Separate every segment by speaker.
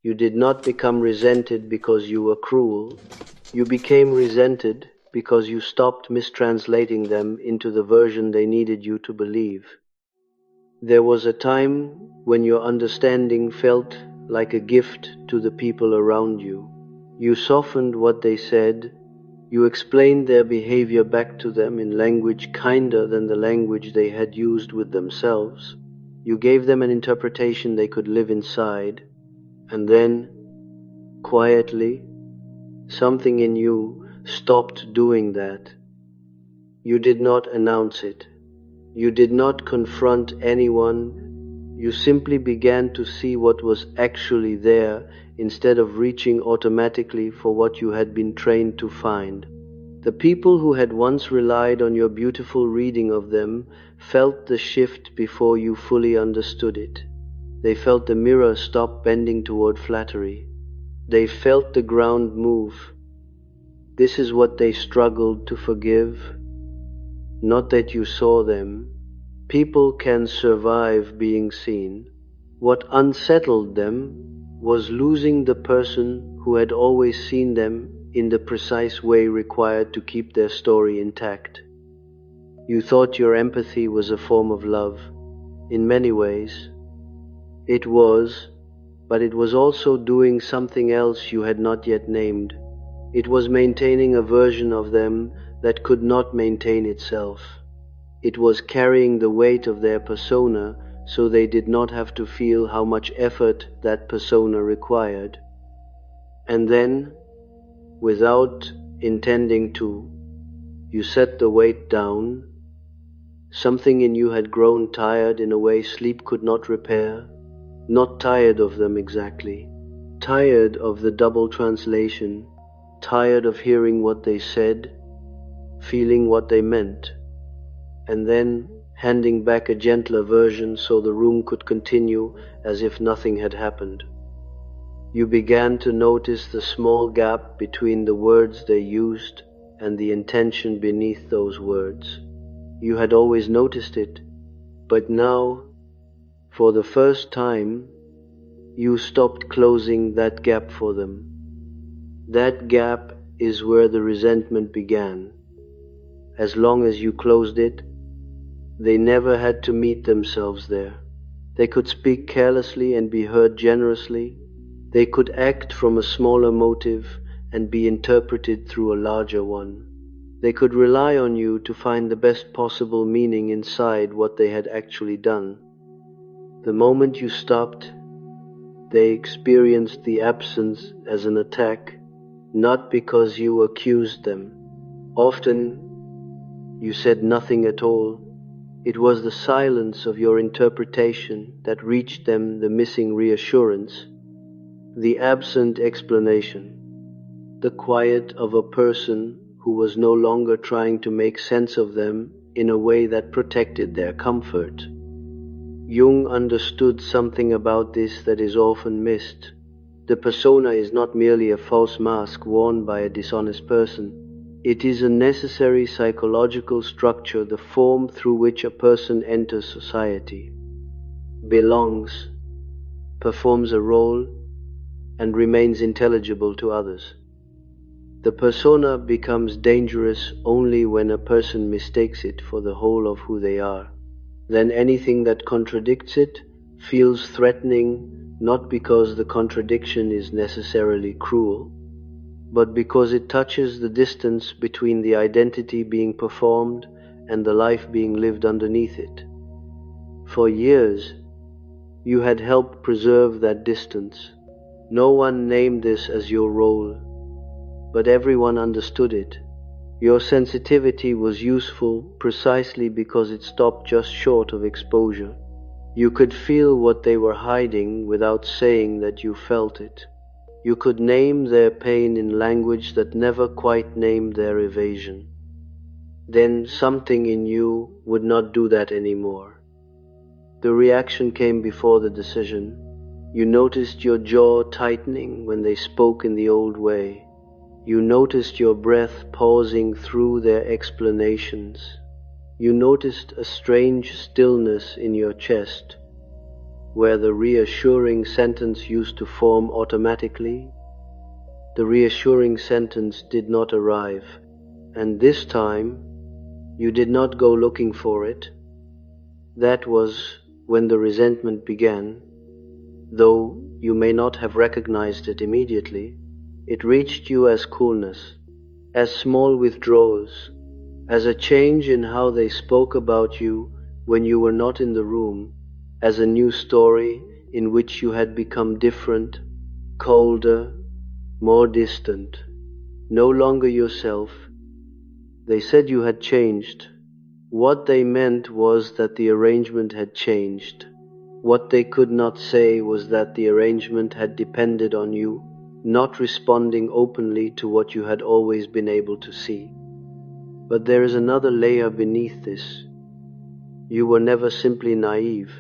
Speaker 1: You did not become resented because you were cruel. You became resented because you stopped mistranslating them into the version they needed you to believe. There was a time when your understanding felt like a gift to the people around you. You softened what they said. You explained their behavior back to them in language kinder than the language they had used with themselves. You gave them an interpretation they could live inside. And then, quietly, something in you stopped doing that. You did not announce it. You did not confront anyone. You simply began to see what was actually there instead of reaching automatically for what you had been trained to find. The people who had once relied on your beautiful reading of them felt the shift before you fully understood it. They felt the mirror stop bending toward flattery. They felt the ground move. This is what they struggled to forgive. Not that you saw them. People can survive being seen. What unsettled them was losing the person who had always seen them in the precise way required to keep their story intact. You thought your empathy was a form of love. In many ways, it was, but it was also doing something else you had not yet named. It was maintaining a version of them that could not maintain itself. It was carrying the weight of their persona so they did not have to feel how much effort that persona required. And then, without intending to, you set the weight down. Something in you had grown tired in a way sleep could not repair. Not tired of them exactly. Tired of the double translation. Tired of hearing what they said, feeling what they meant, and then handing back a gentler version so the room could continue as if nothing had happened. You began to notice the small gap between the words they used and the intention beneath those words. You had always noticed it, but now, for the first time, you stopped closing that gap for them. That gap is where the resentment began. As long as you closed it, they never had to meet themselves there. They could speak carelessly and be heard generously. They could act from a smaller motive and be interpreted through a larger one. They could rely on you to find the best possible meaning inside what they had actually done. The moment you stopped, they experienced the absence as an attack, not because you accused them. Often, you said nothing at all. It was the silence of your interpretation that reached them the missing reassurance, the absent explanation, the quiet of a person who was no longer trying to make sense of them in a way that protected their comfort. Jung understood something about this that is often missed. The persona is not merely a false mask worn by a dishonest person. It is a necessary psychological structure, the form through which a person enters society, belongs, performs a role, and remains intelligible to others. The persona becomes dangerous only when a person mistakes it for the whole of who they are. Then anything that contradicts it feels threatening, not because the contradiction is necessarily cruel, but because it touches the distance between the identity being performed and the life being lived underneath it. For years, you had helped preserve that distance. No one named this as your role, but everyone understood it. Your sensitivity was useful precisely because it stopped just short of exposure. You could feel what they were hiding without saying that you felt it. You could name their pain in language that never quite named their evasion. Then something in you would not do that anymore. The reaction came before the decision. You noticed your jaw tightening when they spoke in the old way. You noticed your breath pausing through their explanations. You noticed a strange stillness in your chest. where the reassuring sentence used to form automatically, the reassuring sentence did not arrive, and this time you did not go looking for it. That was when the resentment began. Though you may not have recognized it immediately, it reached you as coolness, as small withdrawals, as a change in how they spoke about you when you were not in the room, as a new story in which you had become different, colder, more distant, no longer yourself. They said you had changed. What they meant was that the arrangement had changed. What they could not say was that the arrangement had depended on you not responding openly to what you had always been able to see. But there is another layer beneath this. You were never simply naive.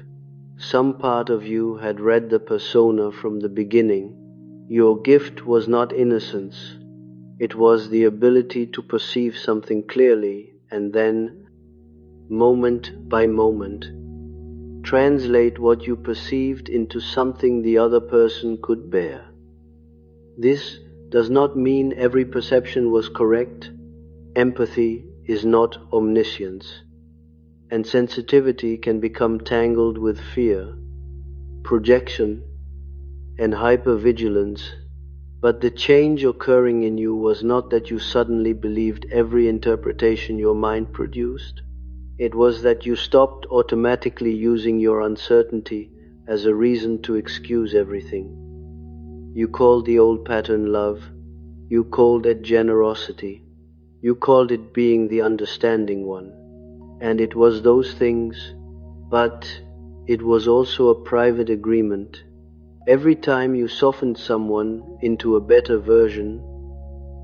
Speaker 1: Some part of you had read the persona from the beginning. Your gift was not innocence. It was the ability to perceive something clearly and then, moment by moment, translate what you perceived into something the other person could bear. This does not mean every perception was correct. Empathy is not omniscience, and sensitivity can become tangled with fear, projection, and hypervigilance. But the change occurring in you was not that you suddenly believed every interpretation your mind produced. It was that you stopped automatically using your uncertainty as a reason to excuse everything. You called the old pattern love. You called it generosity. You called it being the understanding one. And it was those things, but it was also a private agreement. Every time you softened someone into a better version,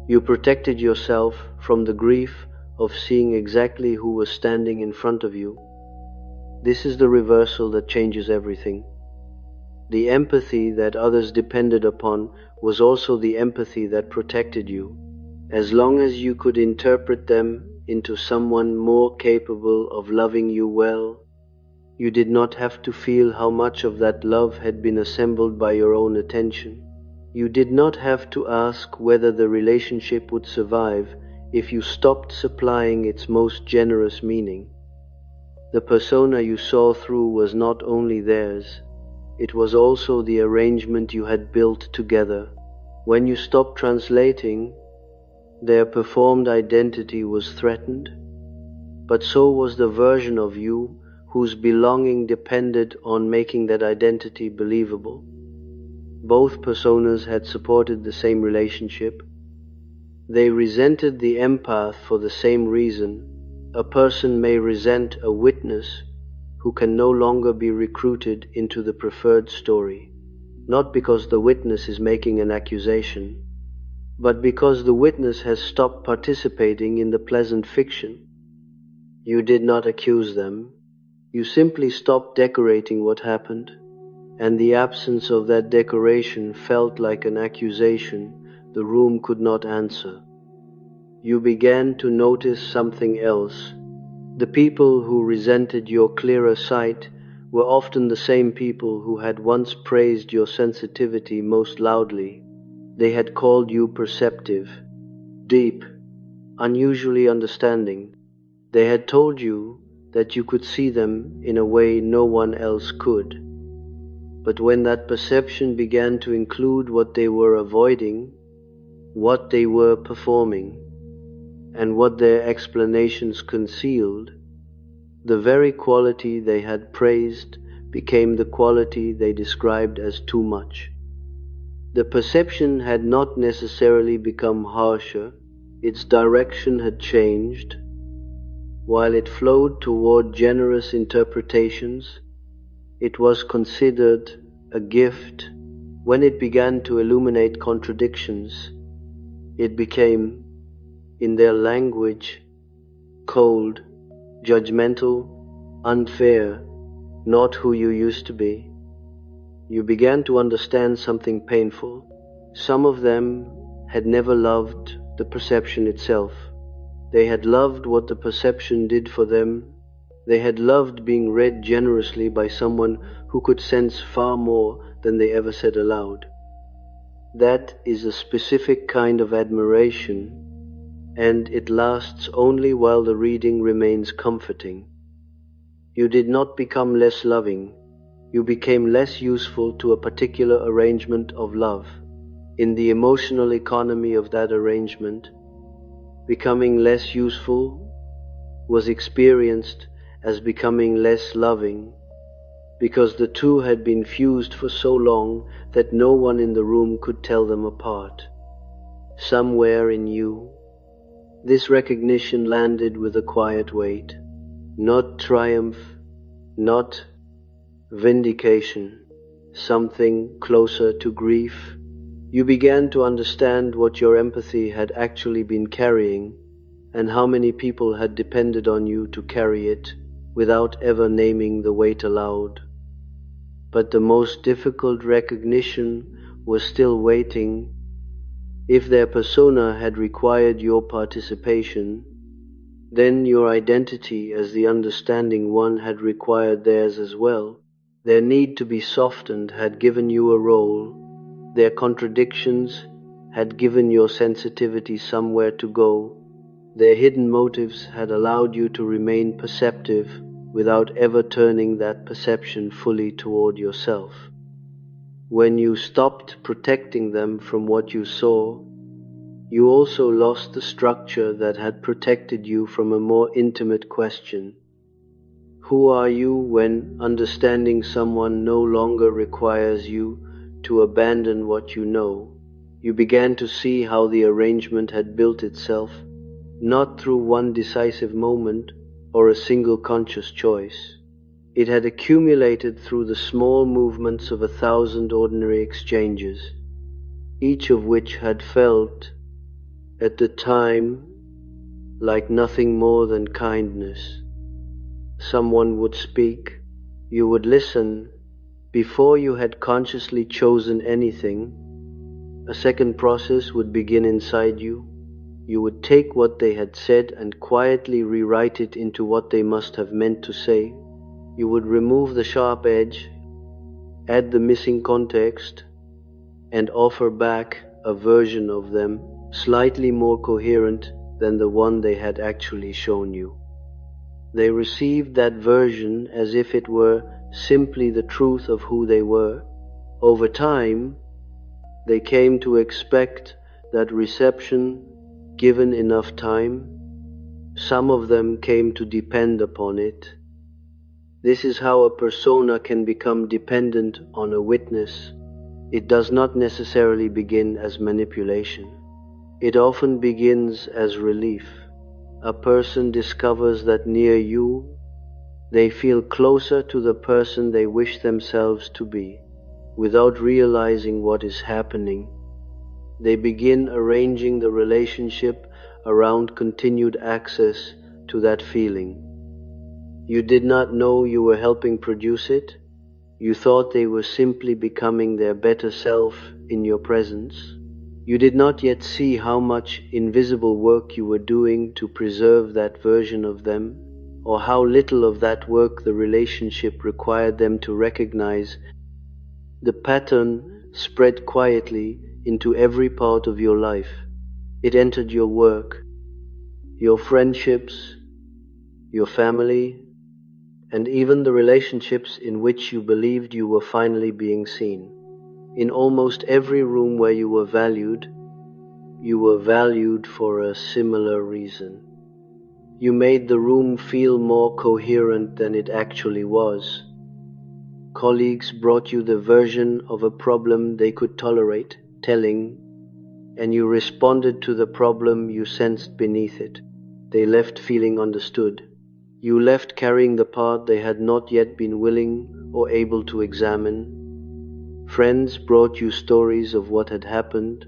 Speaker 1: you protected yourself from the grief of seeing exactly who was standing in front of you. This is the reversal that changes everything. The empathy that others depended upon was also the empathy that protected you. As long as you could interpret them into someone more capable of loving you well, you did not have to feel how much of that love had been assembled by your own attention. You did not have to ask whether the relationship would survive if you stopped supplying its most generous meaning. The persona you saw through was not only theirs, it was also the arrangement you had built together. When you stopped translating, their performed identity was threatened, but so was the version of you whose belonging depended on making that identity believable. Both personas had supported the same relationship. They resented the empath for the same reason. A person may resent a witness who can no longer be recruited into the preferred story, not because the witness is making an accusation, but because the witness has stopped participating in the pleasant fiction. You did not accuse them. You simply stopped decorating what happened, and the absence of that decoration felt like an accusation the room could not answer. You began to notice something else. The people who resented your clearer sight were often the same people who had once praised your sensitivity most loudly. They had called you perceptive, deep, unusually understanding. They had told you that you could see them in a way no one else could. But when that perception began to include what they were avoiding, what they were performing, and what their explanations concealed, the very quality they had praised became the quality they described as too much. The perception had not necessarily become harsher, its direction had changed. While it flowed toward generous interpretations, it was considered a gift. When it began to illuminate contradictions, it became, in their language, cold, judgmental, unfair, not who you used to be. You began to understand something painful. Some of them had never loved the perception itself. They had loved what the perception did for them, They had loved being read generously by someone who could sense far more than they ever said aloud. That is a specific kind of admiration, and it lasts only while the reading remains comforting. You did not become less loving. You became less useful to a particular arrangement of love. In the emotional economy of that arrangement, becoming less useful was experienced as becoming less loving, because the two had been fused for so long that no one in the room could tell them apart. Somewhere in you, this recognition landed with a quiet weight, not triumph, not vindication, something closer to grief. You began to understand what your empathy had actually been carrying, and how many people had depended on you to carry it without ever naming the weight aloud. But the most difficult recognition was still waiting. If their persona had required your participation, then your identity as the understanding one had required theirs as well. Their need to be softened had given you a role. Their contradictions had given your sensitivity somewhere to go. Their hidden motives had allowed you to remain perceptive without ever turning that perception fully toward yourself. When you stopped protecting them from what you saw, you also lost the structure that had protected you from a more intimate question. Who are you when understanding someone no longer requires you to abandon what you know? You began to see how the arrangement had built itself, not through one decisive moment or a single conscious choice. It had accumulated through the small movements of 1,000 ordinary exchanges, each of which had felt, at the time, like nothing more than kindness. Someone would speak, you would listen. Before you had consciously chosen anything, a second process would begin inside you. You would take what they had said and quietly rewrite it into what they must have meant to say. You would remove the sharp edge, add the missing context, and offer back a version of them slightly more coherent than the one they had actually shown you. They received that version as if it were simply the truth of who they were. Over time, they came to expect that reception, given enough time. Some of them came to depend upon it. This is how a persona can become dependent on a witness. It does not necessarily begin as manipulation. It often begins as relief. A person discovers that near you, they feel closer to the person they wish themselves to be. Without realizing what is happening, they begin arranging the relationship around continued access to that feeling. You did not know you were helping produce it. You thought they were simply becoming their better self in your presence. You did not yet see how much invisible work you were doing to preserve that version of them, or how little of that work the relationship required them to recognize. The pattern spread quietly into every part of your life. It entered your work, your friendships, your family, and even the relationships in which you believed you were finally being seen. In almost every room where you were valued for a similar reason. You made the room feel more coherent than it actually was. Colleagues brought you the version of a problem they could tolerate telling, and you responded to the problem you sensed beneath it. They left feeling understood. You left carrying the part they had not yet been willing or able to examine. Friends brought you stories of what had happened,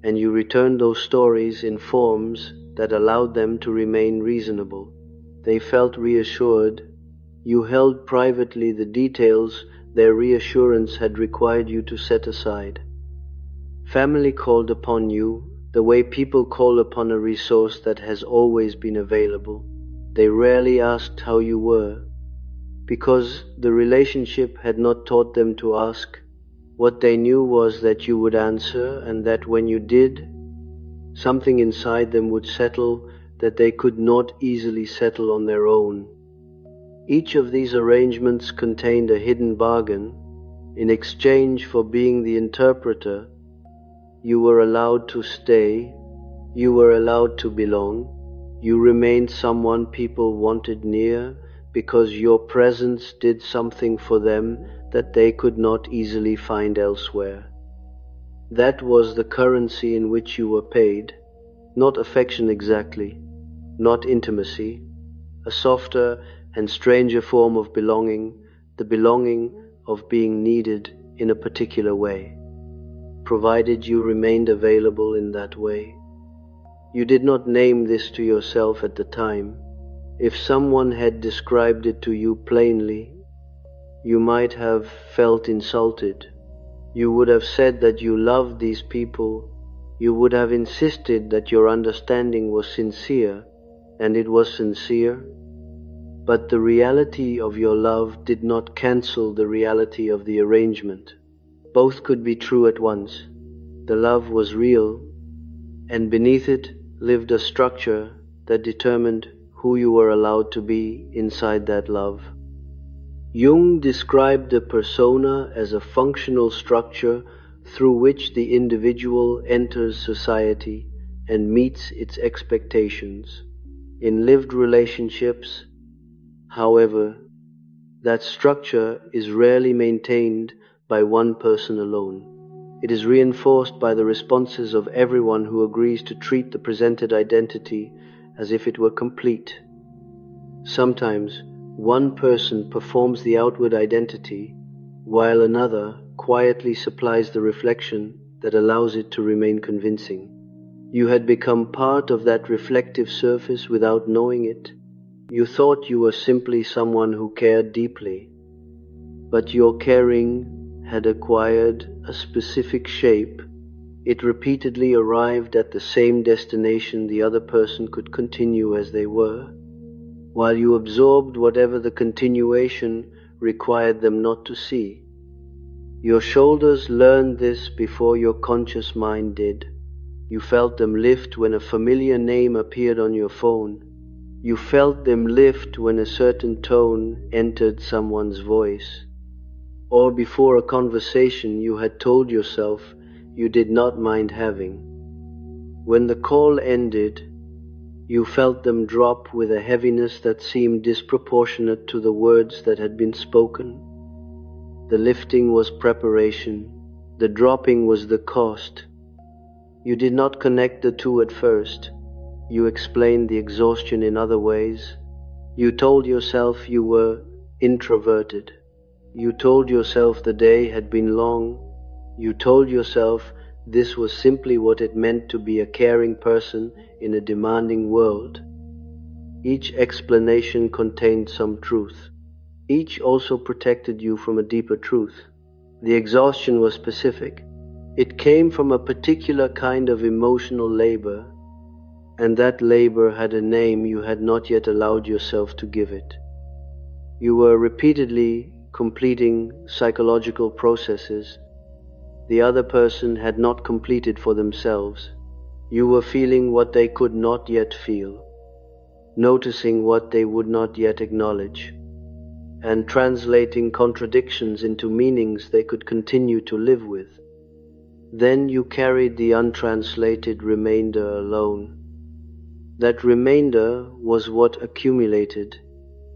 Speaker 1: and you returned those stories in forms that allowed them to remain reasonable. They felt reassured. You held privately the details their reassurance had required you to set aside. Family called upon you the way people call upon a resource that has always been available. They rarely asked how you were, because the relationship had not taught them to ask. What they knew was that you would answer, and that when you did, something inside them would settle that they could not easily settle on their own. Each of these arrangements contained a hidden bargain. In exchange for being the interpreter, you were allowed to stay, you were allowed to belong, you remained someone people wanted near because your presence did something for them that they could not easily find elsewhere. That was the currency in which you were paid, not affection exactly, not intimacy, a softer and stranger form of belonging, the belonging of being needed in a particular way, provided you remained available in that way. You did not name this to yourself at the time. If someone had described it to you plainly, you might have felt insulted. You would have said that you loved these people. You would have insisted that your understanding was sincere, and it was sincere. But the reality of your love did not cancel the reality of the arrangement. Both could be true at once. The love was real, and beneath it lived a structure that determined who you were allowed to be inside that love. Jung described the persona as a functional structure through which the individual enters society and meets its expectations. In lived relationships, however, that structure is rarely maintained by one person alone. It is reinforced by the responses of everyone who agrees to treat the presented identity as if it were complete. Sometimes one person performs the outward identity, while another quietly supplies the reflection that allows it to remain convincing. You had become part of that reflective surface without knowing it. You thought you were simply someone who cared deeply, but your caring had acquired a specific shape. It repeatedly arrived at the same destination the other person could continue as they were, while you absorbed whatever the continuation required them not to see. Your shoulders learned this before your conscious mind did. You felt them lift when a familiar name appeared on your phone. You felt them lift when a certain tone entered someone's voice, or before a conversation you had told yourself you did not mind having. When the call ended, you felt them drop with a heaviness that seemed disproportionate to the words that had been spoken. The lifting was preparation, the dropping was the cost. You did not connect the two at first. You explained the exhaustion in other ways. You told yourself you were introverted. You told yourself the day had been long. You told yourself this was simply what it meant to be a caring person in a demanding world. Each explanation contained some truth. Each also protected you from a deeper truth. The exhaustion was specific. It came from a particular kind of emotional labor, and that labor had a name you had not yet allowed yourself to give it. You were repeatedly completing psychological processes the other person had not completed for themselves. You were feeling what they could not yet feel, noticing what they would not yet acknowledge, and translating contradictions into meanings they could continue to live with. Then you carried the untranslated remainder alone. That remainder was what accumulated.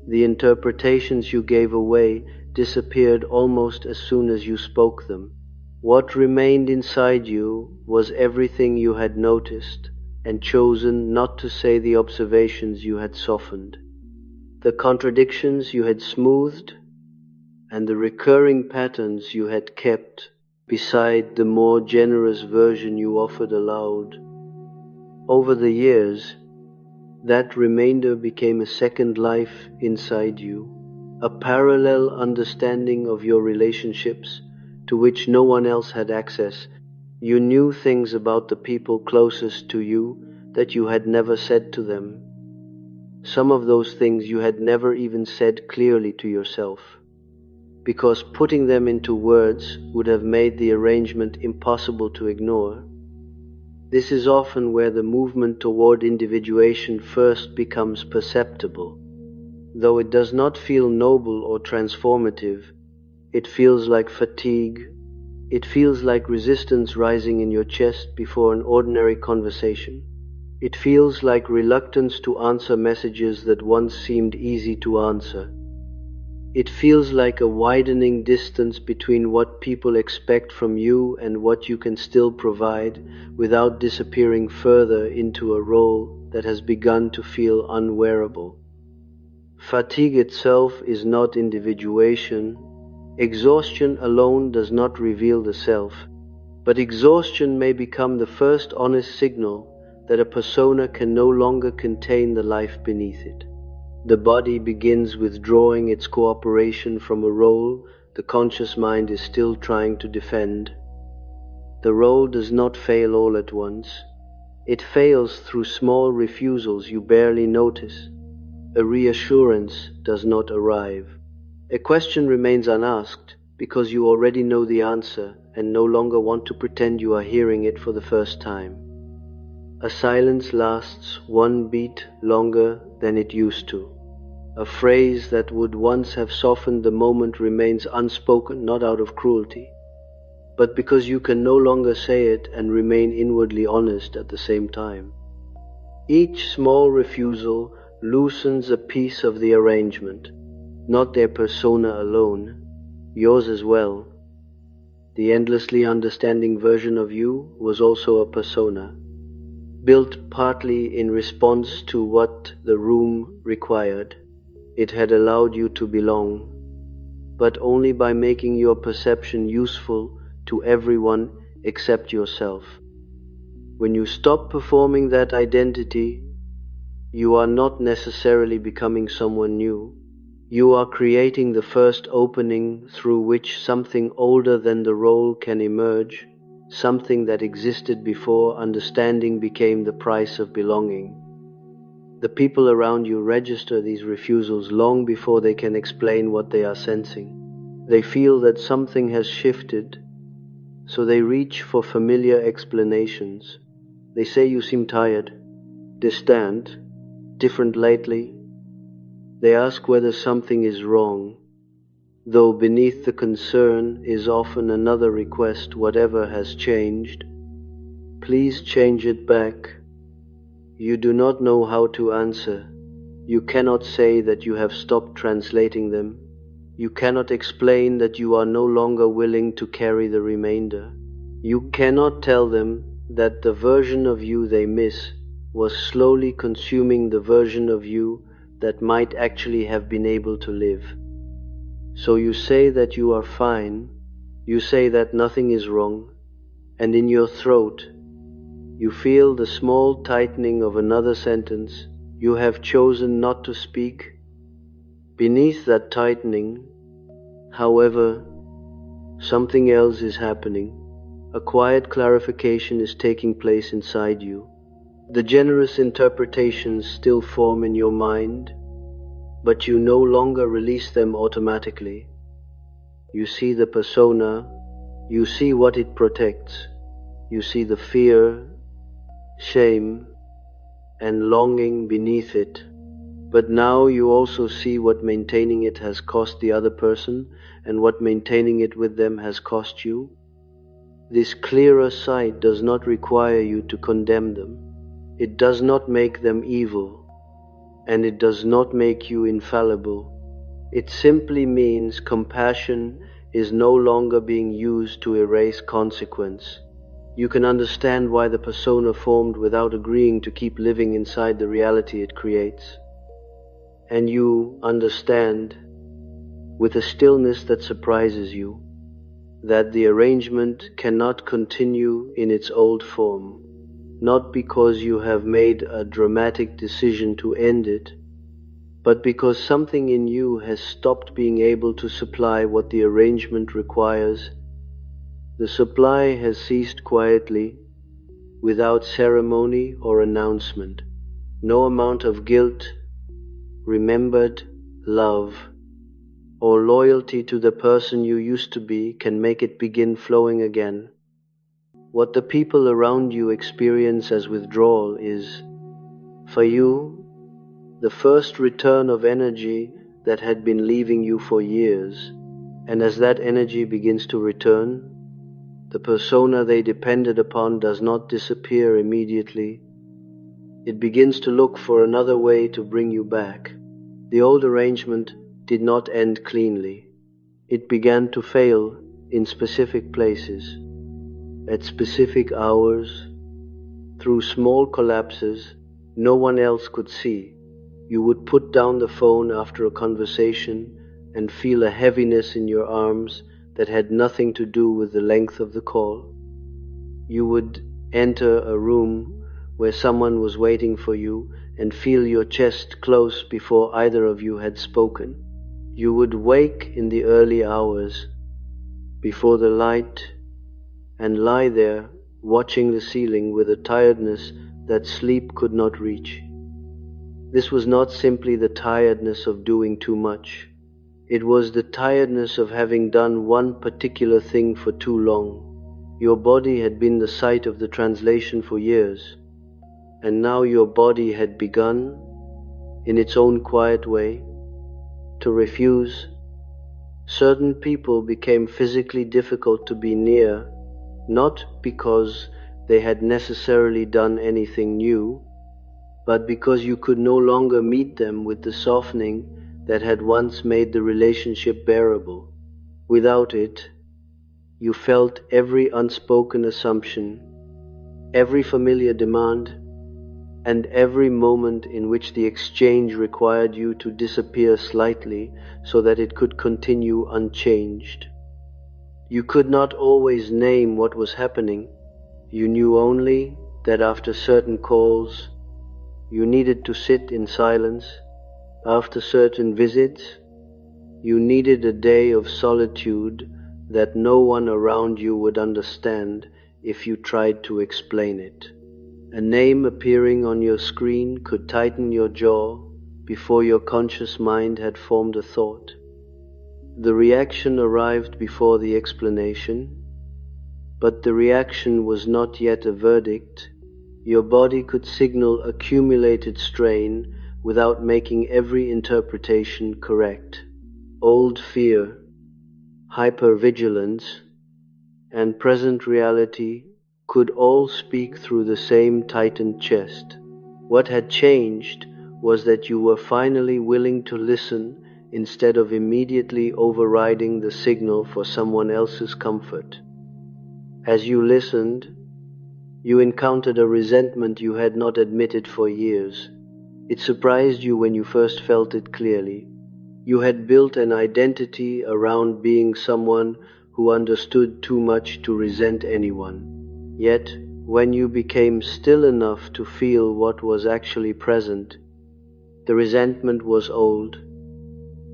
Speaker 1: The interpretations you gave away disappeared almost as soon as you spoke them. What remained inside you was everything you had noticed and chosen not to say, the observations you had softened, the contradictions you had smoothed, and the recurring patterns you had kept beside the more generous version you offered aloud. Over the years, that remainder became a second life inside you, a parallel understanding of your relationships to which no one else had access. You knew things about the people closest to you that you had never said to them. Some of those things you had never even said clearly to yourself, because putting them into words would have made the arrangement impossible to ignore. This is often where the movement toward individuation first becomes perceptible. Though it does not feel noble or transformative, it feels like fatigue. It feels like resistance rising in your chest before an ordinary conversation. It feels like reluctance to answer messages that once seemed easy to answer. It feels like a widening distance between what people expect from you and what you can still provide, without disappearing further into a role that has begun to feel unwearable. Fatigue itself is not individuation. Exhaustion alone does not reveal the self, but exhaustion may become the first honest signal that a persona can no longer contain the life beneath it. The body begins withdrawing its cooperation from a role the conscious mind is still trying to defend. The role does not fail all at once. It fails through small refusals you barely notice. A reassurance does not arrive. A question remains unasked because you already know the answer and no longer want to pretend you are hearing it for the first time. A silence lasts one beat longer than it used to. A phrase that would once have softened the moment remains unspoken, not out of cruelty, but because you can no longer say it and remain inwardly honest at the same time. Each small refusal loosens a piece of the arrangement, not their persona alone, yours as well. The endlessly understanding version of you was also a persona, built partly in response to what the room required. It had allowed you to belong, but only by making your perception useful to everyone except yourself. When you stop performing that identity, you are not necessarily becoming someone new. You are creating the first opening through which something older than the role can emerge, something that existed before understanding became the price of belonging. The people around you register these refusals long before they can explain what they are sensing. They feel that something has shifted, so they reach for familiar explanations. They say you seem tired, distant, different lately. They ask whether something is wrong, though beneath the concern is often another request: whatever has changed, please change it back. You do not know how to answer. You cannot say that you have stopped translating them. You cannot explain that you are no longer willing to carry the remainder. You cannot tell them that the version of you they miss was slowly consuming the version of you that might actually have been able to live. So you say that you are fine, you say that nothing is wrong, and in your throat you feel the small tightening of another sentence you have chosen not to speak. Beneath that tightening, however, something else is happening. A quiet clarification is taking place inside you. The generous interpretations still form in your mind, but you no longer release them automatically. You see the persona, you see what it protects, you see the fear, shame, and longing beneath it. But now you also see what maintaining it has cost the other person and what maintaining it with them has cost you. This clearer sight does not require you to condemn them. It does not make them evil, and it does not make you infallible. It simply means compassion is no longer being used to erase consequence. You can understand why the persona formed without agreeing to keep living inside the reality it creates. And you understand, with a stillness that surprises you, that the arrangement cannot continue in its old form, not because you have made a dramatic decision to end it, but because something in you has stopped being able to supply what the arrangement requires. The supply has ceased quietly, without ceremony or announcement. No amount of guilt, remembered love, or loyalty to the person you used to be can make it begin flowing again. What the people around you experience as withdrawal is, for you, the first return of energy that had been leaving you for years, and as that energy begins to return, the persona they depended upon does not disappear immediately. It begins to look for another way to bring you back. The old arrangement did not end cleanly. It began to fail in specific places, at specific hours, through small collapses no one else could see. You would put down the phone after a conversation and feel a heaviness in your arms that had nothing to do with the length of the call. You would enter a room where someone was waiting for you and feel your chest close before either of you had spoken. You would wake in the early hours before the light and lie there watching the ceiling with a tiredness that sleep could not reach. This was not simply the tiredness of doing too much. It was the tiredness of having done one particular thing for too long. Your body had been the site of the translation for years, and now your body had begun, in its own quiet way, to refuse. Certain people became physically difficult to be near, not because they had necessarily done anything new, but because you could no longer meet them with the softening that had once made the relationship bearable. Without it, you felt every unspoken assumption, every familiar demand, and every moment in which the exchange required you to disappear slightly so that it could continue unchanged. You could not always name what was happening. You knew only that after certain calls, you needed to sit in silence. After certain visits, you needed a day of solitude that no one around you would understand if you tried to explain it. A name appearing on your screen could tighten your jaw before your conscious mind had formed a thought. The reaction arrived before the explanation, but the reaction was not yet a verdict. Your body could signal accumulated strain without making every interpretation correct. Old fear, hypervigilance, and present reality could all speak through the same tightened chest. What had changed was that you were finally willing to listen instead of immediately overriding the signal for someone else's comfort. As you listened, you encountered a resentment you had not admitted for years. It surprised you when you first felt it clearly. You had built an identity around being someone who understood too much to resent anyone. Yet, when you became still enough to feel what was actually present, the resentment was old,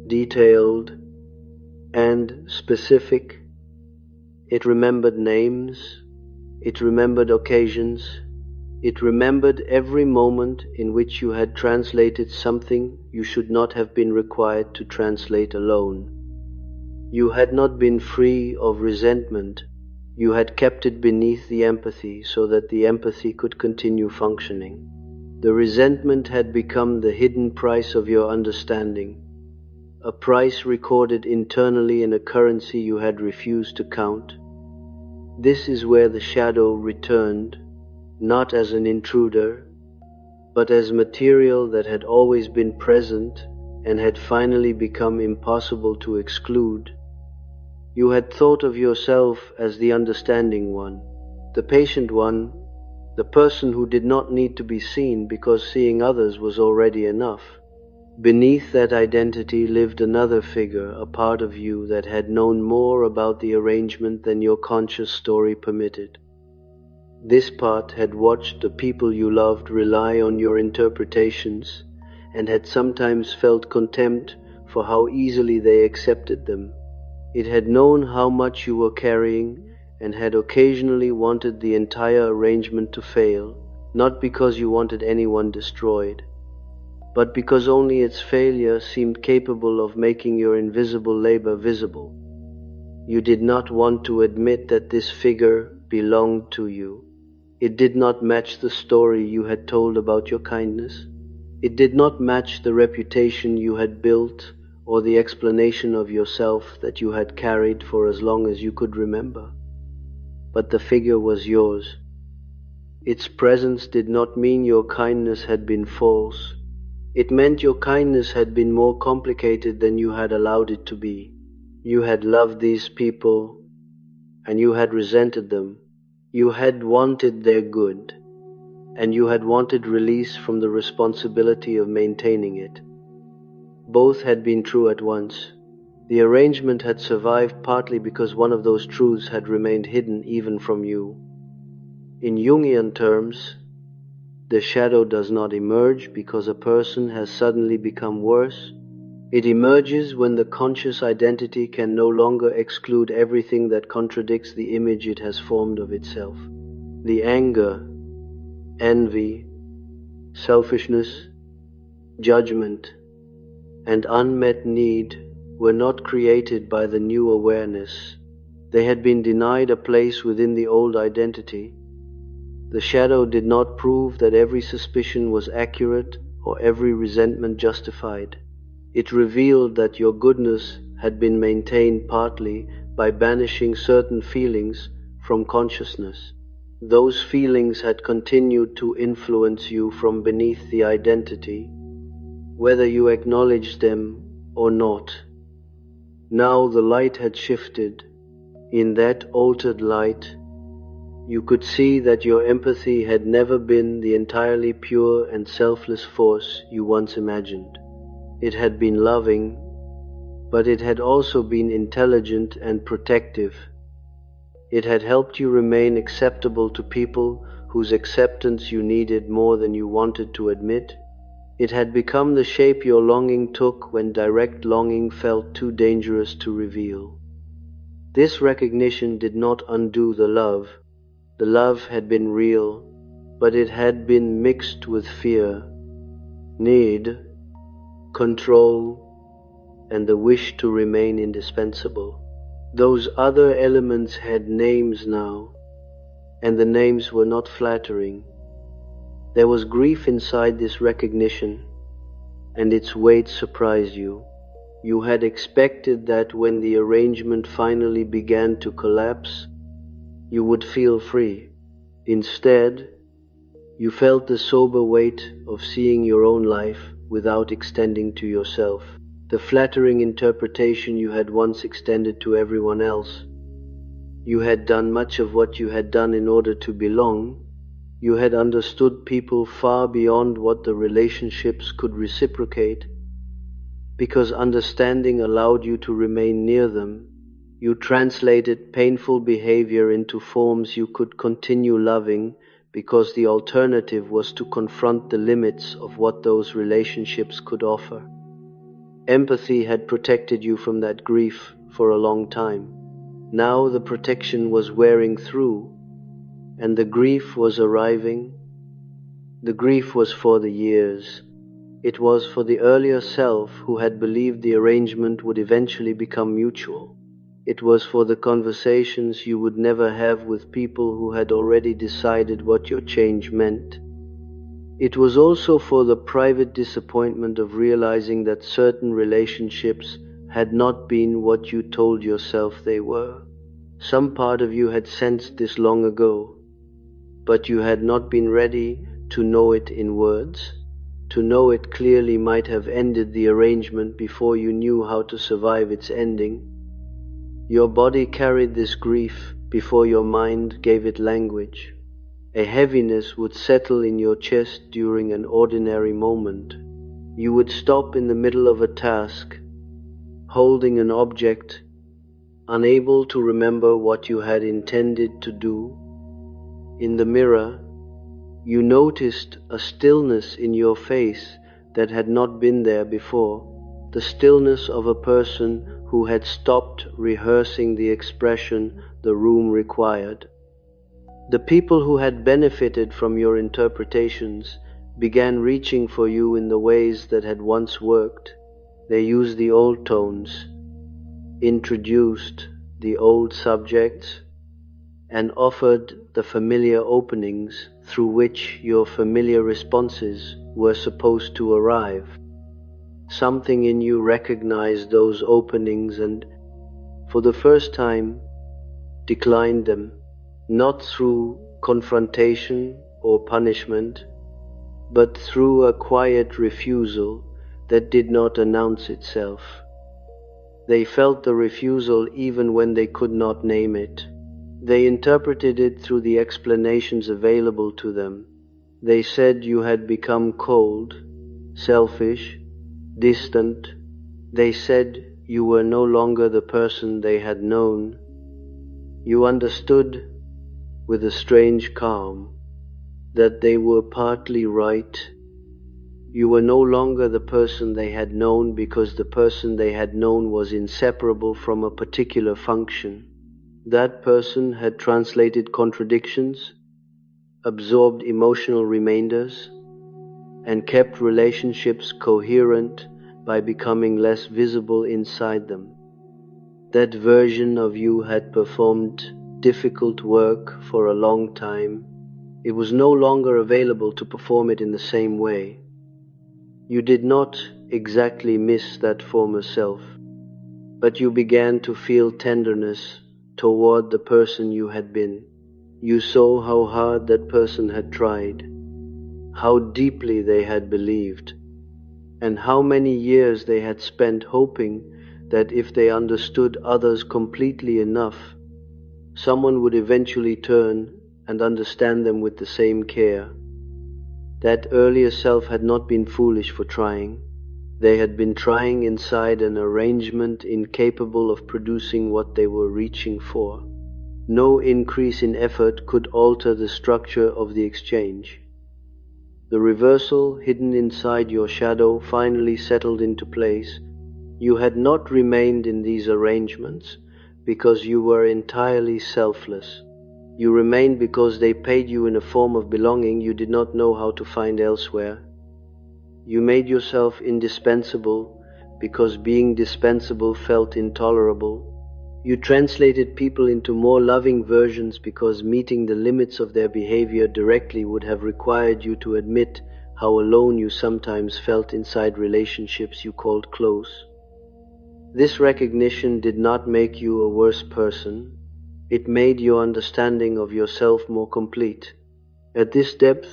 Speaker 1: detailed, and specific. It remembered names, it remembered occasions, it remembered every moment in which you had translated something you should not have been required to translate alone. You had not been free of resentment. You had kept it beneath the empathy so that the empathy could continue functioning. The resentment had become the hidden price of your understanding, a price recorded internally in a currency you had refused to count. This is where the shadow returned, not as an intruder, but as material that had always been present and had finally become impossible to exclude. You had thought of yourself as the understanding one, the patient one, the person who did not need to be seen because seeing others was already enough. Beneath that identity lived another figure, a part of you that had known more about the arrangement than your conscious story permitted. This part had watched the people you loved rely on your interpretations and had sometimes felt contempt for how easily they accepted them. It had known how much you were carrying and had occasionally wanted the entire arrangement to fail, not because you wanted anyone destroyed, but because only its failure seemed capable of making your invisible labor visible. You did not want to admit that this figure belonged to you. It did not match the story you had told about your kindness. It did not match the reputation you had built or the explanation of yourself that you had carried for as long as you could remember. But the figure was yours. Its presence did not mean your kindness had been false. It meant your kindness had been more complicated than you had allowed it to be. You had loved these people, and you had resented them. You had wanted their good, and you had wanted release from the responsibility of maintaining it. Both had been true at once. The arrangement had survived partly because one of those truths had remained hidden even from you. In Jungian terms, the shadow does not emerge because a person has suddenly become worse. It emerges when the conscious identity can no longer exclude everything that contradicts the image it has formed of itself. The anger, envy, selfishness, judgment, and unmet need were not created by the new awareness. They had been denied a place within the old identity. The shadow did not prove that every suspicion was accurate or every resentment justified. It revealed that your goodness had been maintained partly by banishing certain feelings from consciousness. Those feelings had continued to influence you from beneath the identity, whether you acknowledged them or not. Now the light had shifted. In that altered light, you could see that your empathy had never been the entirely pure and selfless force you once imagined. It had been loving, but it had also been intelligent and protective. It had helped you remain acceptable to people whose acceptance you needed more than you wanted to admit. It had become the shape your longing took when direct longing felt too dangerous to reveal. This recognition did not undo the love. The love had been real, but it had been mixed with fear, need, control, and the wish to remain indispensable. Those other elements had names now, and the names were not flattering. There was grief inside this recognition, and its weight surprised you. You had expected that when the arrangement finally began to collapse, you would feel free. Instead, you felt the sober weight of seeing your own life without extending to yourself, the flattering interpretation you had once extended to everyone else. You had done much of what you had done in order to belong. You had understood people far beyond what the relationships could reciprocate. Because understanding allowed you to remain near them, you translated painful behavior into forms you could continue loving because the alternative was to confront the limits of what those relationships could offer. Empathy had protected you from that grief for a long time. Now the protection was wearing through, and the grief was arriving. The grief was for the years. It was for the earlier self who had believed the arrangement would eventually become mutual. It was for the conversations you would never have with people who had already decided what your change meant. It was also for the private disappointment of realizing that certain relationships had not been what you told yourself they were. Some part of you had sensed this long ago, but you had not been ready to know it in words. To know it clearly might have ended the arrangement before you knew how to survive its ending. Your body carried this grief before your mind gave it language. A heaviness would settle in your chest during an ordinary moment. You would stop in the middle of a task, holding an object, unable to remember what you had intended to do. In the mirror, you noticed a stillness in your face that had not been there before, the stillness of a person who had stopped rehearsing the expression the room required. The people who had benefited from your interpretations began reaching for you in the ways that had once worked. They used the old tones, introduced the old subjects, and offered the familiar openings through which your familiar responses were supposed to arrive. Something in you recognized those openings and, for the first time, declined them, not through confrontation or punishment, but through a quiet refusal that did not announce itself. They felt the refusal even when they could not name it. They interpreted it through the explanations available to them. They said you had become cold, selfish, distant. They said you were no longer the person they had known. You understood, with a strange calm, that they were partly right. You were no longer the person they had known because the person they had known was inseparable from a particular function. That person had translated contradictions, absorbed emotional remainders, and kept relationships coherent by becoming less visible inside them. That version of you had performed difficult work for a long time. It was no longer available to perform it in the same way. You did not exactly miss that former self, but you began to feel tenderness toward the person you had been. You saw how hard that person had tried, how deeply they had believed, and how many years they had spent hoping that if they understood others completely enough, someone would eventually turn and understand them with the same care. That earlier self had not been foolish for trying. They had been trying inside an arrangement incapable of producing what they were reaching for. No increase in effort could alter the structure of the exchange. The reversal hidden inside your shadow finally settled into place. You had not remained in these arrangements because you were entirely selfless. You remained because they paid you in a form of belonging you did not know how to find elsewhere. You made yourself indispensable because being dispensable felt intolerable. You translated people into more loving versions because meeting the limits of their behavior directly would have required you to admit how alone you sometimes felt inside relationships you called close. This recognition did not make you a worse person. It made your understanding of yourself more complete. At this depth,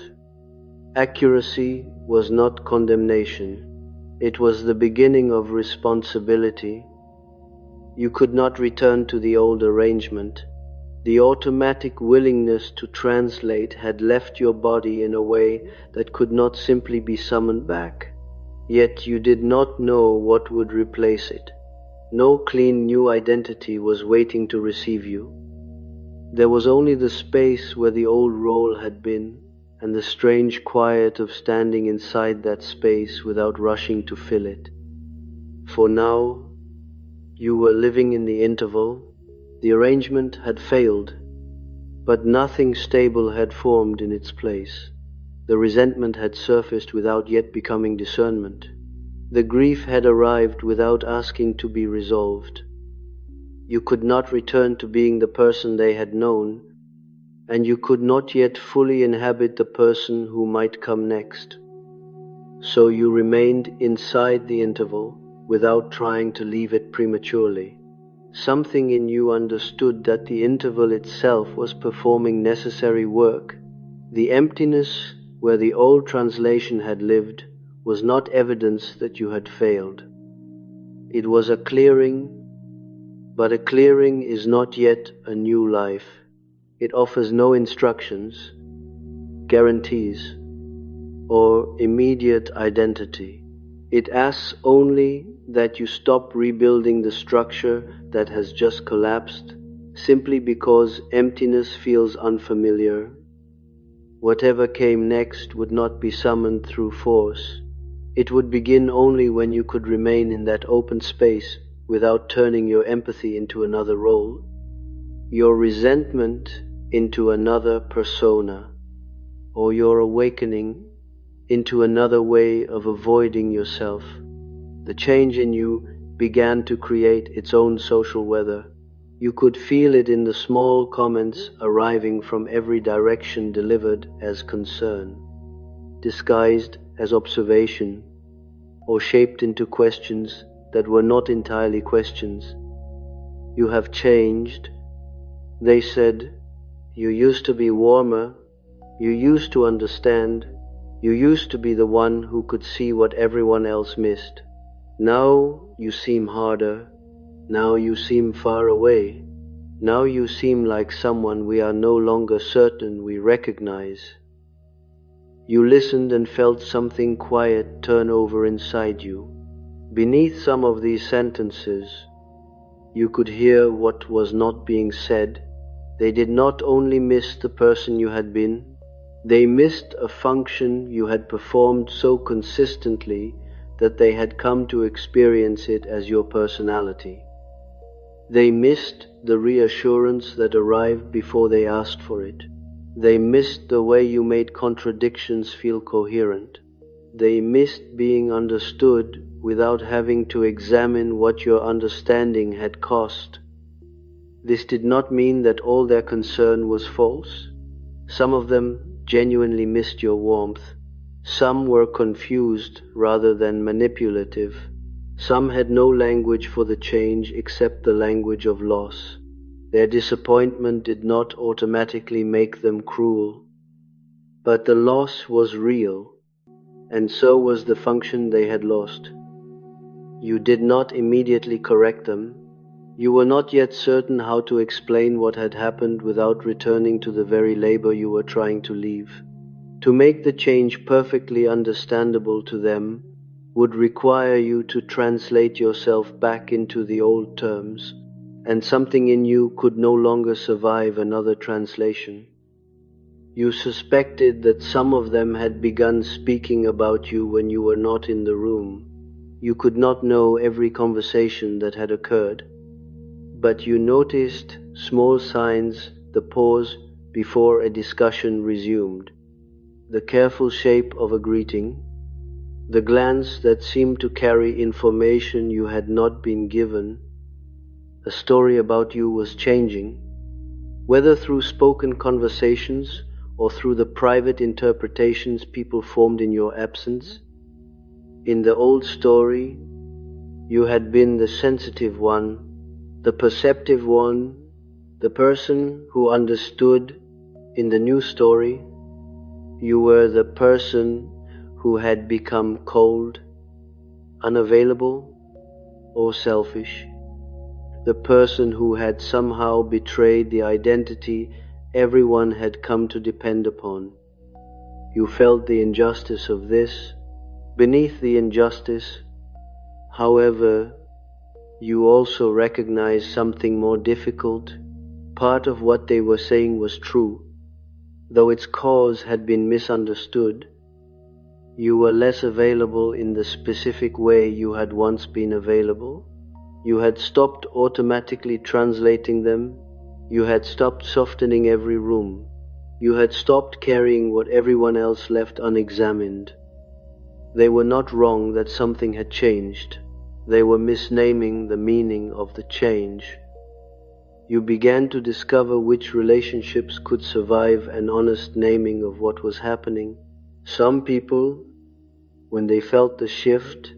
Speaker 1: accuracy was not condemnation. It was the beginning of responsibility. You could not return to the old arrangement. The automatic willingness to translate had left your body in a way that could not simply be summoned back. Yet you did not know what would replace it. No clean new identity was waiting to receive you. There was only the space where the old role had been, and the strange quiet of standing inside that space without rushing to fill it. For now, you were living in the interval. The arrangement had failed, but nothing stable had formed in its place. The resentment had surfaced without yet becoming discernment. The grief had arrived without asking to be resolved. You could not return to being the person they had known, and you could not yet fully inhabit the person who might come next. So you remained inside the interval without trying to leave it prematurely. Something in you understood that the interval itself was performing necessary work. The emptiness where the old translation had lived was not evidence that you had failed. It was a clearing, but a clearing is not yet a new life. It offers no instructions, guarantees, or immediate identity. It asks only that you stop rebuilding the structure that has just collapsed simply because emptiness feels unfamiliar. Whatever came next would not be summoned through force. It would begin only when you could remain in that open space without turning your empathy into another role, your resentment into another persona, or your awakening into another way of avoiding yourself. The change in you began to create its own social weather. You could feel it in the small comments arriving from every direction, delivered as concern, disguised as observation, or shaped into questions that were not entirely questions. "You have changed," they said. "You used to be warmer. You used to understand. You used to be the one who could see what everyone else missed. Now you seem harder. Now you seem far away. Now you seem like someone we are no longer certain we recognize." You listened and felt something quiet turn over inside you. Beneath some of these sentences, you could hear what was not being said. They did not only miss the person you had been, they missed a function you had performed so consistently that they had come to experience it as your personality. They missed the reassurance that arrived before they asked for it. They missed the way you made contradictions feel coherent. They missed being understood without having to examine what your understanding had cost. This did not mean that all their concern was false. Some of them genuinely missed your warmth. Some were confused rather than manipulative. Some had no language for the change except the language of loss. Their disappointment did not automatically make them cruel. But the loss was real, and so was the function they had lost. You did not immediately correct them. You were not yet certain how to explain what had happened without returning to the very labor you were trying to leave. To make the change perfectly understandable to them would require you to translate yourself back into the old terms, and something in you could no longer survive another translation. You suspected that some of them had begun speaking about you when you were not in the room. You could not know every conversation that had occurred, but you noticed small signs, the pause before a discussion resumed, the careful shape of a greeting, the glance that seemed to carry information you had not been given. A story about you was changing, whether through spoken conversations or through the private interpretations people formed in your absence. In the old story, you had been the sensitive one, the perceptive one, the person who understood. In the new story, you were the person who had become cold, unavailable, or selfish. The person who had somehow betrayed the identity everyone had come to depend upon. You felt the injustice of this. Beneath the injustice, however, you also recognized something more difficult. Part of what they were saying was true, though its cause had been misunderstood. You were less available in the specific way you had once been available. You had stopped automatically translating them. You had stopped softening every room. You had stopped carrying what everyone else left unexamined. They were not wrong that something had changed. They were misnaming the meaning of the change. You began to discover which relationships could survive an honest naming of what was happening. Some people, when they felt the shift,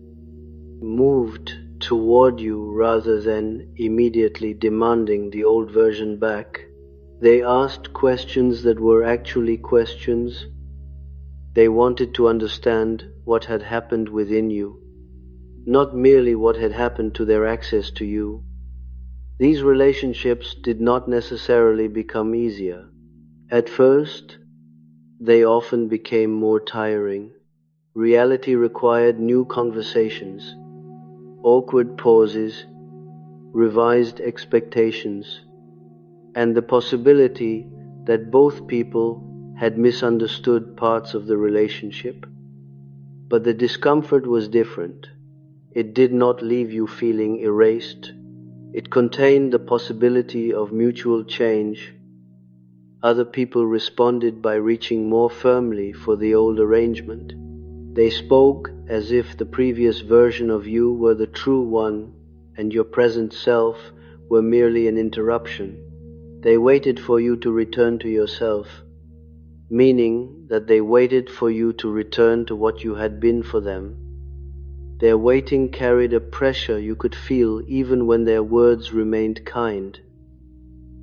Speaker 1: moved toward you rather than immediately demanding the old version back. They asked questions that were actually questions. They wanted to understand what had happened within you, not merely what had happened to their access to you. These relationships did not necessarily become easier. At first, they often became more tiring. Reality required new conversations, awkward pauses, revised expectations, and the possibility that both people had misunderstood parts of the relationship. But the discomfort was different. It did not leave you feeling erased. It contained the possibility of mutual change. Other people responded by reaching more firmly for the old arrangement. They spoke as if the previous version of you were the true one and your present self were merely an interruption. They waited for you to return to yourself, meaning that they waited for you to return to what you had been for them. Their waiting carried a pressure you could feel even when their words remained kind.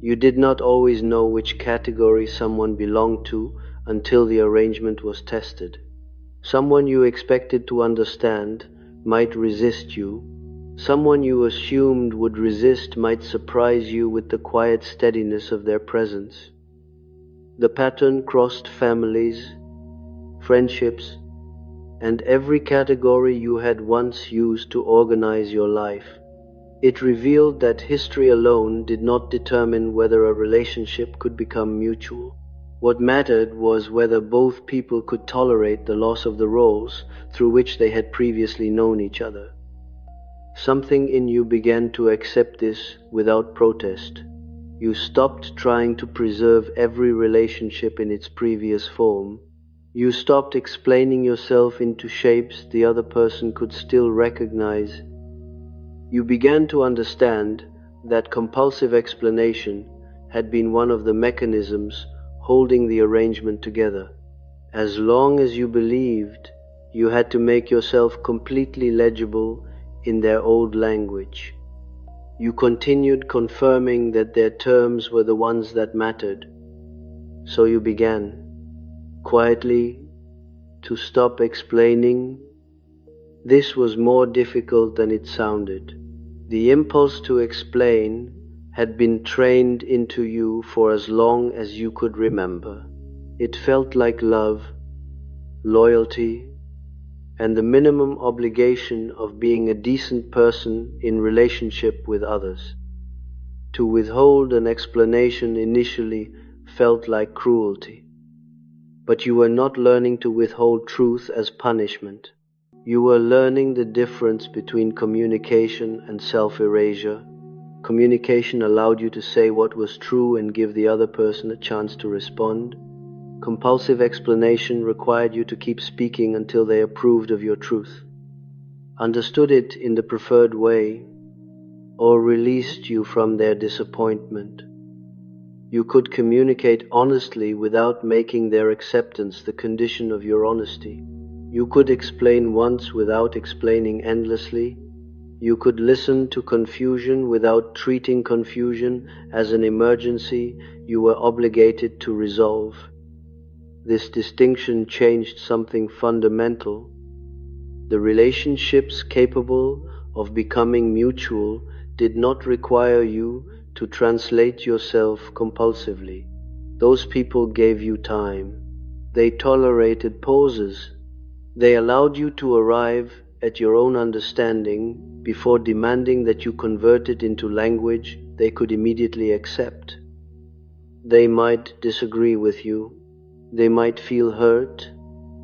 Speaker 1: You did not always know which category someone belonged to until the arrangement was tested. Someone you expected to understand might resist you. Someone you assumed would resist might surprise you with the quiet steadiness of their presence. The pattern crossed families, friendships, and every category you had once used to organize your life. It revealed that history alone did not determine whether a relationship could become mutual. What mattered was whether both people could tolerate the loss of the roles through which they had previously known each other. Something in you began to accept this without protest. You stopped trying to preserve every relationship in its previous form. You stopped explaining yourself into shapes the other person could still recognize. You began to understand that compulsive explanation had been one of the mechanisms holding the arrangement together. As long as you believed you had to make yourself completely legible in their old language, you continued confirming that their terms were the ones that mattered. So you began, quietly, to stop explaining. This was more difficult than it sounded. The impulse to explain had been trained into you for as long as you could remember. It felt like love, loyalty, and the minimum obligation of being a decent person in relationship with others. To withhold an explanation initially felt like cruelty. But you were not learning to withhold truth as punishment. You were learning the difference between communication and self-erasure. Communication allowed you to say what was true and give the other person a chance to respond. Compulsive explanation required you to keep speaking until they approved of your truth, understood it in the preferred way, or released you from their disappointment. You could communicate honestly without making their acceptance the condition of your honesty. You could explain once without explaining endlessly. You could listen to confusion without treating confusion as an emergency you were obligated to resolve. This distinction changed something fundamental. The relationships capable of becoming mutual did not require you to translate yourself compulsively. Those people gave you time. They tolerated pauses. They allowed you to arrive at your own understanding before demanding that you convert it into language they could immediately accept. They might disagree with you. They might feel hurt,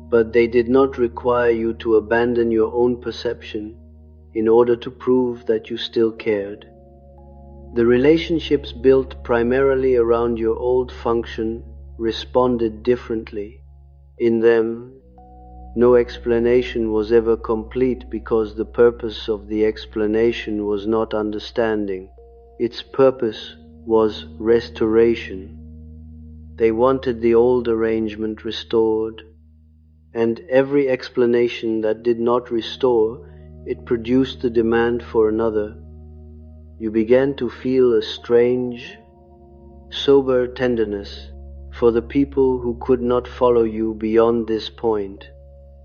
Speaker 1: but they did not require you to abandon your own perception in order to prove that you still cared. The relationships built primarily around your old function responded differently. In them, no explanation was ever complete because the purpose of the explanation was not understanding. Its purpose was restoration. They wanted the old arrangement restored, and every explanation that did not restore it produced the demand for another. You began to feel a strange, sober tenderness for the people who could not follow you beyond this point.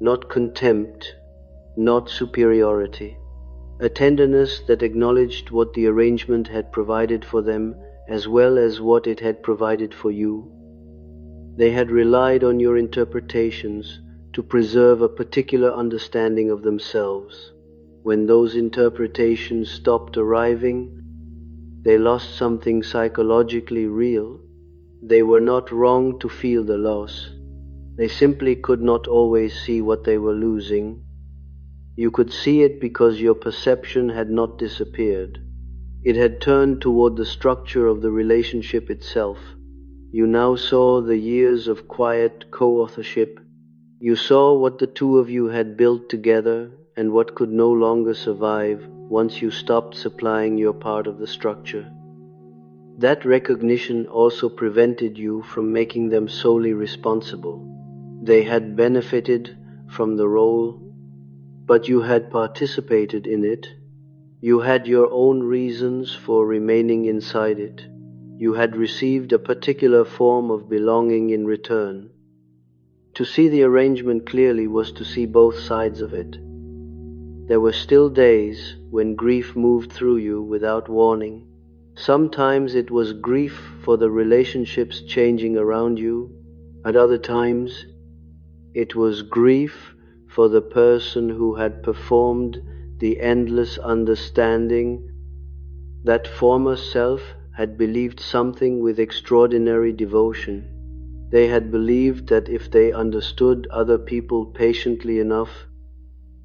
Speaker 1: Not contempt, not superiority. A tenderness that acknowledged what the arrangement had provided for them as well as what it had provided for you. They had relied on your interpretations to preserve a particular understanding of themselves. When those interpretations stopped arriving, they lost something psychologically real. They were not wrong to feel the loss. They simply could not always see what they were losing. You could see it because your perception had not disappeared. It had turned toward the structure of the relationship itself. You now saw the years of quiet co-authorship, You saw what the two of you had built together and what could no longer survive once you stopped supplying your part of the structure. That recognition also prevented you from making them solely responsible. They had benefited from the role, but you had participated in it. You had your own reasons for remaining inside it. You had received a particular form of belonging in return. To see the arrangement clearly was to see both sides of it. There were still days when grief moved through you without warning. Sometimes it was grief for the relationships changing around you. At other times, it was grief for the person who had performed the endless understanding. That former self had believed something with extraordinary devotion. They had believed that if they understood other people patiently enough,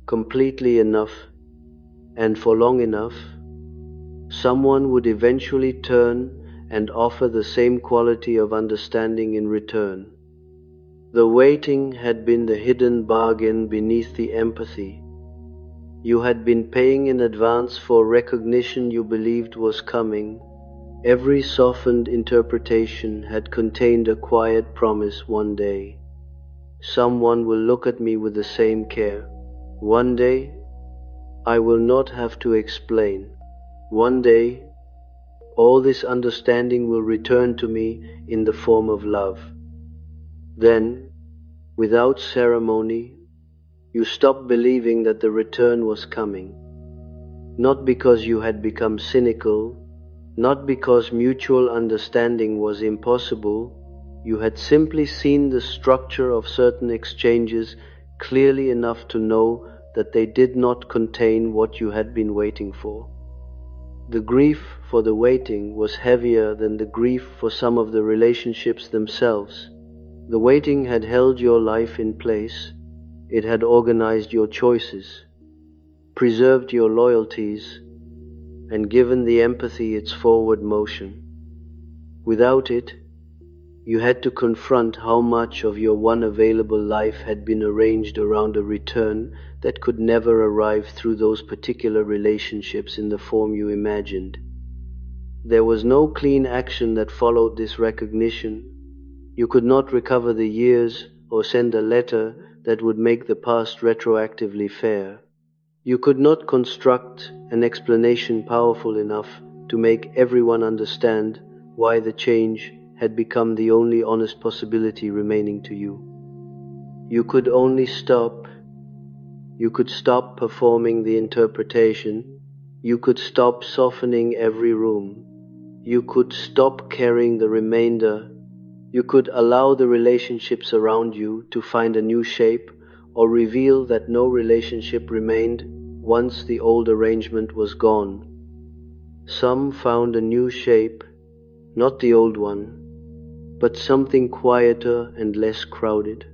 Speaker 1: completely enough, and for long enough, someone would eventually turn and offer the same quality of understanding in return. The waiting had been the hidden bargain beneath the empathy. You had been paying in advance for recognition you believed was coming. Every softened interpretation had contained a quiet promise: one day, someone will look at me with the same care. One day, I will not have to explain. One day, all this understanding will return to me in the form of love. Then, without ceremony, you stopped believing that the return was coming. Not because you had become cynical, not because mutual understanding was impossible. You had simply seen the structure of certain exchanges clearly enough to know that they did not contain what you had been waiting for. The grief for the waiting was heavier than the grief for some of the relationships themselves. The waiting had held your life in place. It had organized your choices, preserved your loyalties, and given the empathy its forward motion. Without it, you had to confront how much of your one available life had been arranged around a return that could never arrive through those particular relationships in the form you imagined. There was no clean action that followed this recognition. You could not recover the years or send a letter that would make the past retroactively fair. You could not construct an explanation powerful enough to make everyone understand why the change had become the only honest possibility remaining to you. You could only stop. You could stop performing the interpretation. You could stop softening every room. You could stop carrying the remainder. You could allow the relationships around you to find a new shape, or reveal that no relationship remained once the old arrangement was gone. Some found a new shape, not the old one, but something quieter and less crowded,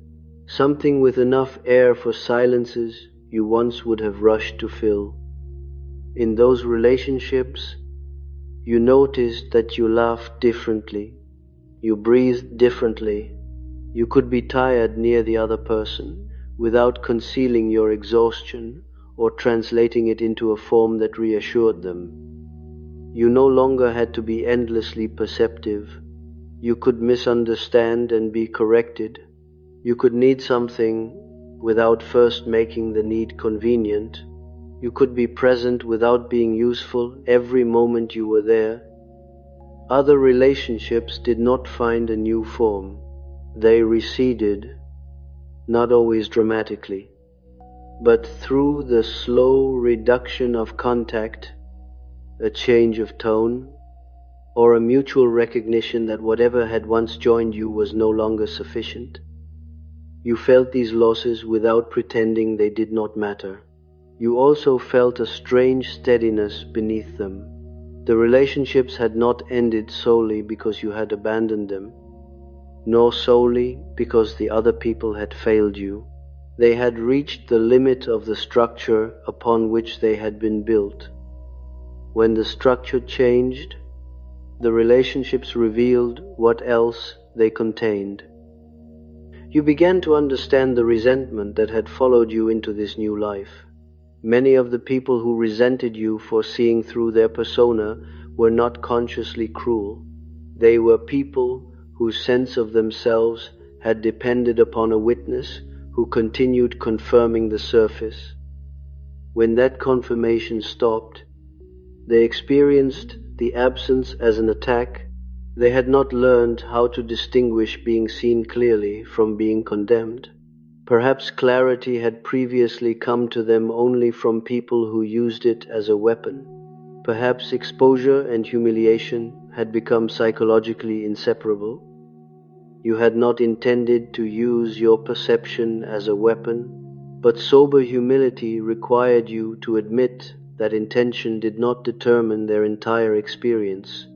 Speaker 1: something with enough air for silences you once would have rushed to fill. In those relationships, you noticed that you laughed differently, you breathed differently. You could be tired near the other person without concealing your exhaustion or translating it into a form that reassured them. You no longer had to be endlessly perceptive. You could misunderstand and be corrected. You could need something without first making the need convenient. You could be present without being useful every moment you were there. Other relationships did not find a new form. They receded, not always dramatically, but through the slow reduction of contact, a change of tone, or a mutual recognition that whatever had once joined you was no longer sufficient. You felt these losses without pretending they did not matter. You also felt a strange steadiness beneath them. The relationships had not ended solely because you had abandoned them, nor solely because the other people had failed you. They had reached the limit of the structure upon which they had been built. When the structure changed, the relationships revealed what else they contained. You began to understand the resentment that had followed you into this new life. Many of the people who resented you for seeing through their persona were not consciously cruel. They were people whose sense of themselves had depended upon a witness who continued confirming the surface. When that confirmation stopped, they experienced the absence as an attack. They had not learned how to distinguish being seen clearly from being condemned. Perhaps clarity had previously come to them only from people who used it as a weapon. Perhaps exposure and humiliation had become psychologically inseparable. You had not intended to use your perception as a weapon, but sober humility required you to admit that intention did not determine their entire experience.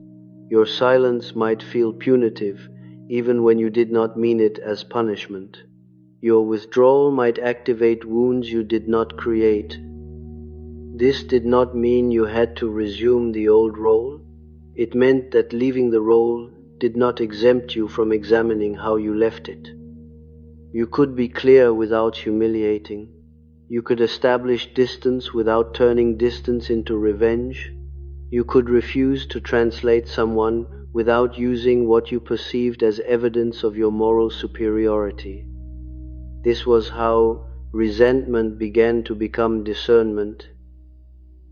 Speaker 1: Your silence might feel punitive, even when you did not mean it as punishment. Your withdrawal might activate wounds you did not create. This did not mean you had to resume the old role. It meant that leaving the role did not exempt you from examining how you left it. You could be clear without humiliating. You could establish distance without turning distance into revenge. You could refuse to translate someone without using what you perceived as evidence of your moral superiority. This was how resentment began to become discernment.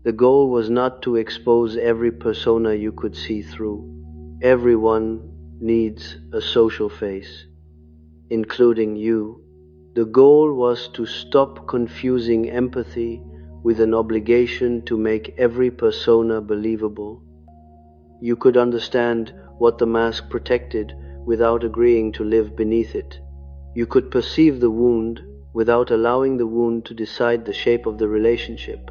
Speaker 1: The goal was not to expose every persona you could see through. Everyone needs a social face, including you. The goal was to stop confusing empathy with an obligation to make every persona believable. You could understand what the mask protected without agreeing to live beneath it. You could perceive the wound without allowing the wound to decide the shape of the relationship.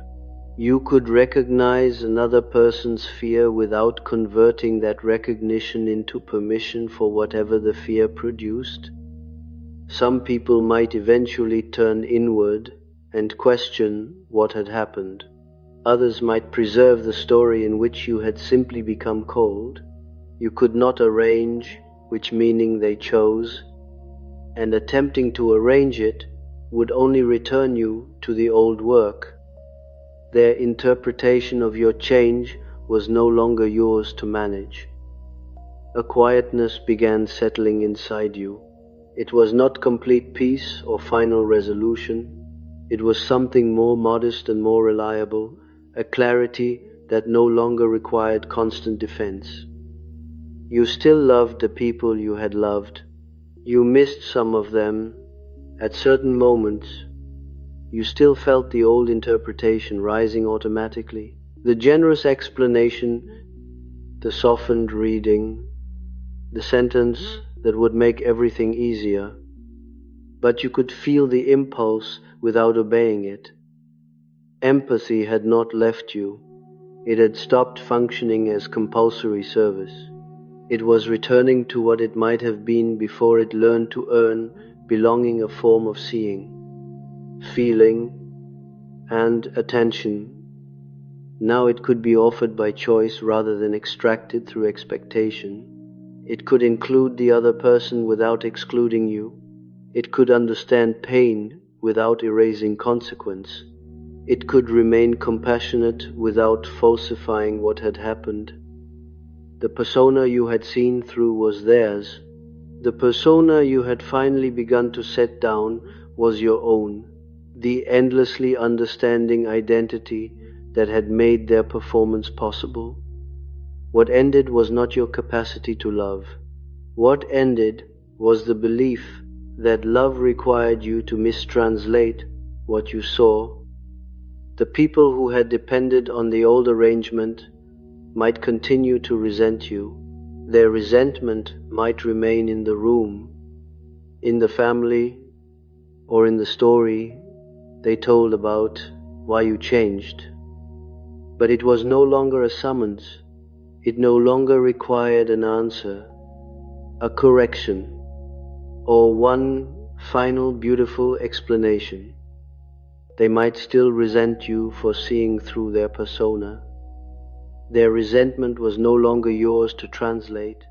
Speaker 1: You could recognize another person's fear without converting that recognition into permission for whatever the fear produced. Some people might eventually turn inward and question what had happened. Others might preserve the story in which you had simply become cold. You could not arrange which meaning they chose, and attempting to arrange it would only return you to the old work. Their interpretation of your change was no longer yours to manage. A quietness began settling inside you. It was not complete peace or final resolution. It was something more modest and more reliable, a clarity that no longer required constant defense. You still loved the people you had loved. You missed some of them. At certain moments, you still felt the old interpretation rising automatically. The generous explanation, the softened reading, the sentence that would make everything easier. But you could feel the impulse without obeying it. Empathy had not left you. It had stopped functioning as compulsory service. It was returning to what it might have been before it learned to earn belonging, a form of seeing, feeling, and attention. Now it could be offered by choice rather than extracted through expectation. It could include the other person without excluding you. It could understand pain without erasing consequence. It could remain compassionate without falsifying what had happened. The persona you had seen through was theirs. The persona you had finally begun to set down was your own, the endlessly understanding identity that had made their performance possible. What ended was not your capacity to love. What ended was the belief that love required you to mistranslate what you saw. The people who had depended on the old arrangement might continue to resent you. Their resentment might remain in the room, in the family, or in the story they told about why you changed. But it was no longer a summons. It no longer required an answer, a correction, or one final beautiful explanation. They might still resent you for seeing through their persona. Their resentment was no longer yours to translate.